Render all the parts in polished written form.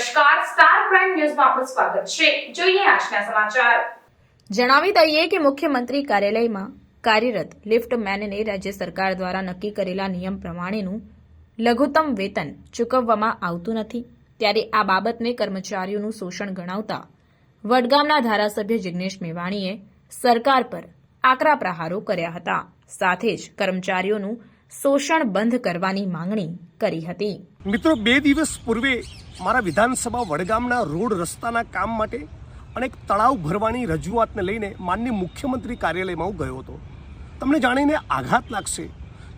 નમસ્કાર, star prime ન્યૂઝમાં આપનું સ્વાગત છે. જોઈએ આજના સમાચાર. જણાવી દઈએ કે મુખ્યમંત્રી કાર્યાલયમાં કાર્યરત લિફ્ટમેનને રાજ્ય સરકાર દ્વારા નક્કી કરેલા નિયમ પ્રમાણેનું લઘુત્તમ વેતન ચૂકવવામાં આવતું નથી. ત્યારે આ બાબતને કર્મચારીઓનું શોષણ ગણાવતા વડગામના ધારાસભ્ય જિગ્નેશ મેવાણીએ સરકાર પર આકરા પ્રહારો કર્યા હતા. સાથે જ કર્મચારીઓનું શોષણ બંધ કરવાની માંગણી કરી હતી. મિત્રો, 2 દિવસ પૂર્વે મારા વિધાનસભા વડગામના રોડ રસ્તાના કામ માટે અને એક તળાવ ભરવાની રજૂઆતને લઈને માનનીય મુખ્યમંત્રી કાર્યાલયમાં હું ગયો હતો. તમને જાણીને આઘાત લાગશે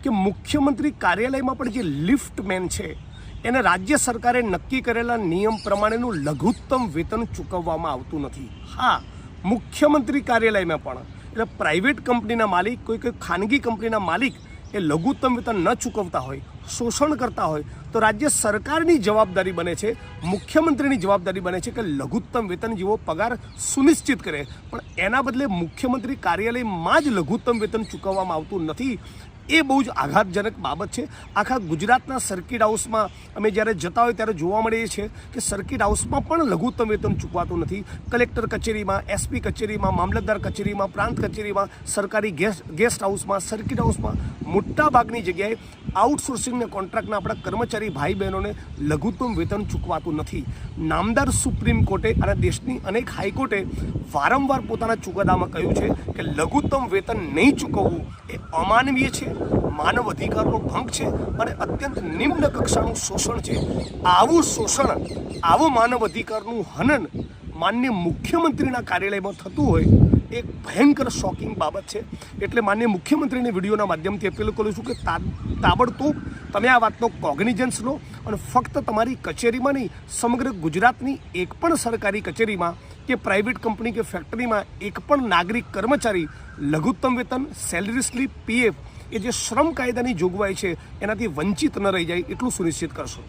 કે મુખ્યમંત્રી કાર્યાલયમાં પણ જે લિફ્ટમેન છે એને રાજ્ય સરકારે નક્કી કરેલા નિયમ પ્રમાણેનું લઘુત્તમ વેતન ચૂકવવામાં આવતું નથી. હા, મુખ્યમંત્રી કાર્યાલયમાં પણ એટલે પ્રાઇવેટ કંપનીના માલિક, કોઈ ખાનગી કંપનીના માલિક એ લઘુત્તમ વેતન ન ચૂકવતા હોય, શોષણ કરતા હોય તો રાજ્ય સરકારની જવાબદારી બને છે, મુખ્યમંત્રીની જવાબદારી બને છે કે લઘુત્તમ વેતન જેવો પગાર સુનિશ્ચિત કરે. પણ એના બદલે મુખ્યમંત્રી કાર્યાલયમાં જ લઘુત્તમ વેતન ચૂકવવામાં આવતું નથી. એ બહુ જ આઘાતજનક બાબત છે. આખા ગુજરાતના સર્કિટ હાઉસમાં અમે જ્યારે જતા હોય ત્યારે જોવા મળે છે કે સર્કિટ હાઉસમાં પણ લઘુત્તમ વેતન ચૂકવાતું નથી. કલેક્ટર કચેરીમાં, એસપી કચેરીમાં, મામલતદાર કચેરીમાં, પ્રાંત કચેરીમાં, સરકારી ગેસ્ટ હાઉસમાં, સર્કિટ હાઉસમાં મોટાભાગની જગ્યાએ આઉટસોર્સિંગના કોન્ટ્રાક્ટના આપણા કર્મચારી ભાઈ બહેનોને લઘુત્તમ વેતન ચૂકવાતું નથી. નામદાર સુપ્રીમ કોર્ટે અને દેશની અનેક હાઈકોર્ટે વારંવાર પોતાના ચુકાદામાં કહ્યું છે કે લઘુત્તમ વેતન નહીં ચૂકવવું એ અમાનવીય છે, માનવ અધિકારનો ભંગ છે અને અત્યંત નિમ્ન કક્ષાનું શોષણ છે. આવું શોષણ, આવું માનવ અધિકારનું હનન માનનીય મુખ્યમંત્રીના કાર્યાલયમાં થતું હોય એક ભયંકર શોકિંગ બાબત છે. એટલે માનનીય મુખ્યમંત્રીને વિડીયોના માધ્યમથી અપીલ કરું છું કે તાબડતોબ તમે આ વાતનો કોગ્નિઝન્સ લો અને ફક્ત તમારી કચેરીમાં નહીં, સમગ્ર ગુજરાતની એક પણ સરકારી કચેરીમાં કે પ્રાઇવેટ કંપની કે ફેક્ટરીમાં એક પણ નાગરિક કર્મચારી લઘુત્તમ વેતન, સેલરી સ્લીપ, પીએફ એ જે શ્રમ કાયદાની જોગવાઈ છે એનાથી વંચિત ન રહી જાય એટલું સુનિશ્ચિત કરશો.